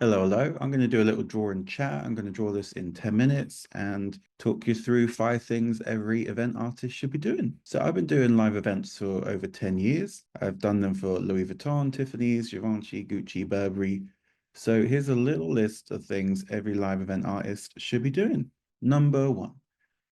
Hello, hello. I'm going to do a little draw and chat. I'm going to draw this in 10 minutes and talk you through 5 things every event artist should be doing. So I've been doing live events for over 10 years. I've done them for Louis Vuitton, Tiffany's, Givenchy, Gucci, Burberry. So here's a little list of things every live event artist should be doing. Number one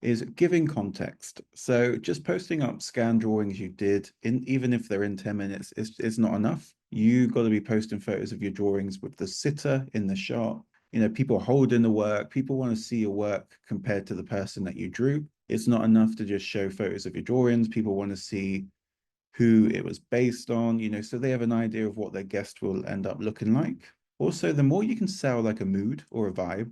is giving context. So just posting up scan drawings you did, even if they're in 10 minutes, it's not enough. You got to be posting photos of your drawings with the sitter in the shot. You know, people holding the work. People want to see your work compared to the person that you drew. It's not enough to just show photos of your drawings. People want to see who it was based on, so they have an idea of what their guest will end up looking like. Also, the more you can sell like a mood or a vibe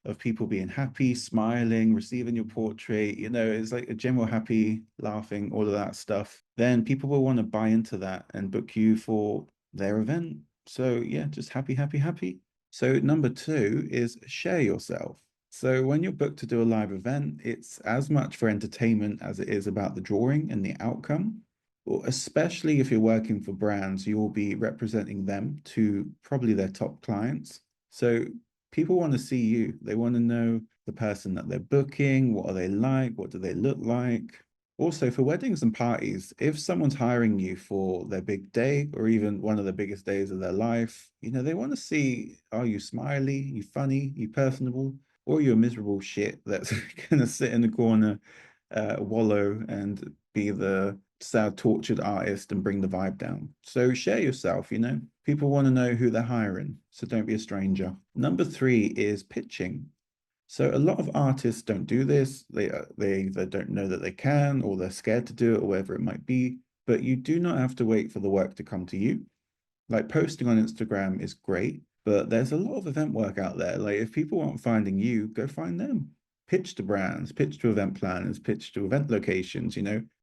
of people being happy, smiling, receiving your portrait, it's like a general happy, laughing, all of that stuff, then people will want to buy into that and book you for their event. So yeah, just happy, happy, happy. So number two is share yourself. So when you're booked to do a live event, it's as much for entertainment as it is about the drawing and the outcome. Well, especially if you're working for brands, you'll be representing them to probably their top clients. So people want to see you. They want to know the person that they're booking. What are they like? What do they look like? Also, for weddings and parties, if someone's hiring you for their big day or even one of the biggest days of their life, they want to see, are you smiley, you funny, you personable, or you're a miserable shit that's going to sit in the corner, wallow and be the sad, tortured artist and bring the vibe down. So share yourself. People want to know who they're hiring, so don't be a stranger. Number three is pitching. So a lot of artists don't do this. They either don't know that they can, or they're scared to do it, or whatever it might be. But you do not have to wait for the work to come to you. Like posting on Instagram is great, but there's a lot of event work out there. Like if people aren't finding you, go find them. Pitch to brands, pitch to event planners, pitch to event locations,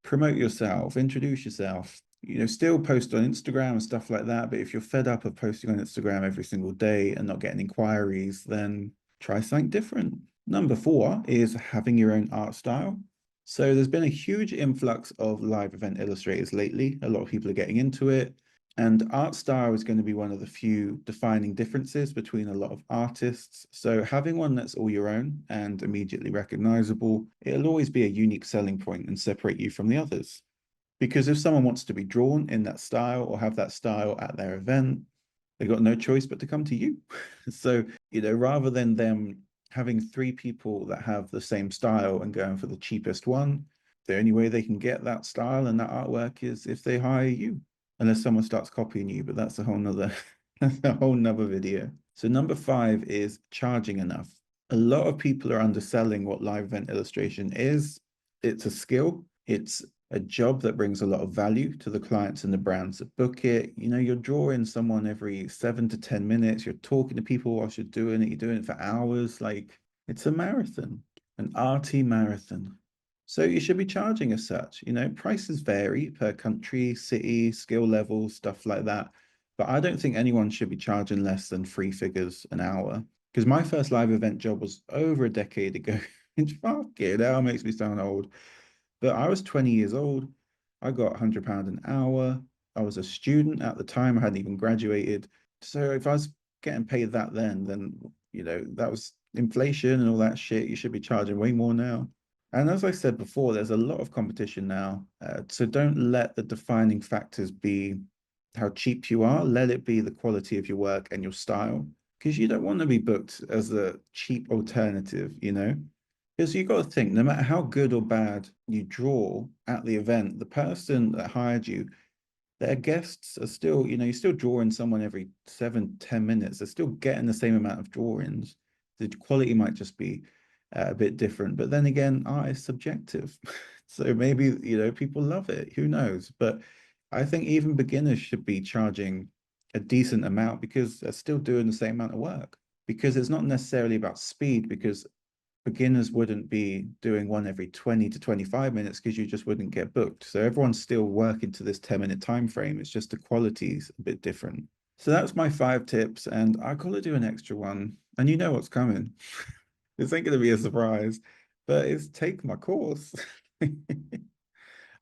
promote yourself, introduce yourself. Still post on Instagram and stuff like that. But if you're fed up of posting on Instagram every single day and not getting inquiries, then try something different. Number four is having your own art style. So there's been a huge influx of live event illustrators lately. A lot of people are getting into it. And art style is going to be one of the few defining differences between a lot of artists. So having one that's all your own and immediately recognizable, it'll always be a unique selling point and separate you from the others. Because if someone wants to be drawn in that style or have that style at their event, they've got no choice but to come to you. So, rather than them having three people that have the same style and going for the cheapest one, the only way they can get that style and that artwork is if they hire you, unless someone starts copying you, but that's a whole nother that's a whole nother video. So number five is charging enough. A lot of people are underselling what live event illustration is. It's a skill. It's a job that brings a lot of value to the clients and the brands that book it. You're drawing someone every 7 to 10 minutes. You're talking to people whilst you're doing it. You're doing it for hours. Like it's a marathon, an arty marathon. So you should be charging as such. Prices vary per country, city, skill level, stuff like that. But I don't think anyone should be charging less than 3 figures an hour. Because my first live event job was over a decade ago. Fuck it, that makes me sound old. But I was 20 years old. I got £100 an hour. I was a student at the time. I hadn't even graduated. So if I was getting paid that then, that was inflation and all that shit. You should be charging way more now. And as I said before, there's a lot of competition now. So don't let the defining factors be how cheap you are. Let it be the quality of your work and your style. Because you don't want to be booked as a cheap alternative. Because you got to think, no matter how good or bad you draw at the event, the person that hired you, their guests are still, you're still drawing someone every 7, 10 minutes. They're still getting the same amount of drawings. The quality might just be a bit different. But then again, art is subjective. So maybe, people love it. Who knows? But I think even beginners should be charging a decent amount because they're still doing the same amount of work. Because it's not necessarily about speed, because beginners wouldn't be doing one every 20 to 25 minutes because you just wouldn't get booked. So everyone's still working to this 10-minute time frame. It's just the quality's a bit different. So that's my 5 tips, and I gotta do an extra one. And you know what's coming. This ain't gonna be a surprise, but it's take my course.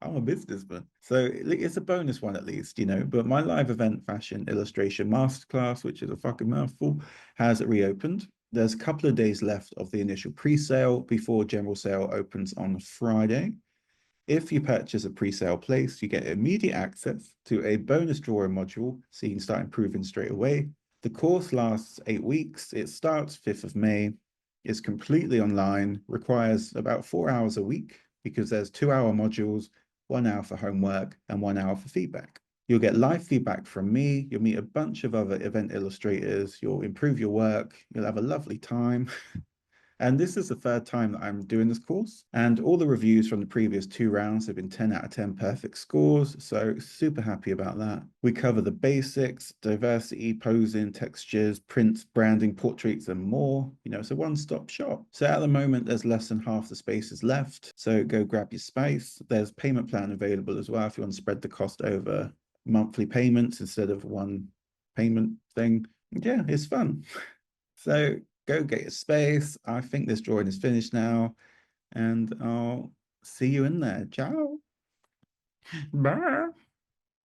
I'm a businessman. So it's a bonus one at least, you know. But my live event fashion illustration masterclass, which is a fucking mouthful, has reopened. There's a couple of days left of the initial pre-sale before general sale opens on Friday. If you purchase a pre-sale place, you get immediate access to a bonus drawing module so you can start improving straight away. The course lasts 8 weeks. It starts 5th of May. It's completely online, requires about 4 hours a week because there's 2 hour modules, 1 hour for homework and 1 hour for feedback. You'll get live feedback from me. You'll meet a bunch of other event illustrators. You'll improve your work. You'll have a lovely time. And this is the third time that I'm doing this course. And all the reviews from the previous 2 rounds have been 10 out of 10 perfect scores. So super happy about that. We cover the basics, diversity, posing, textures, prints, branding, portraits, and more. You know, it's a one-stop shop. So at the moment, there's less than half the spaces left. So go grab your space. There's payment plan available as well if you want to spread the cost over monthly payments instead of one payment thing. Yeah, it's fun. So go get your space. I think this drawing is finished now, and I'll see you in there. Ciao. Bye.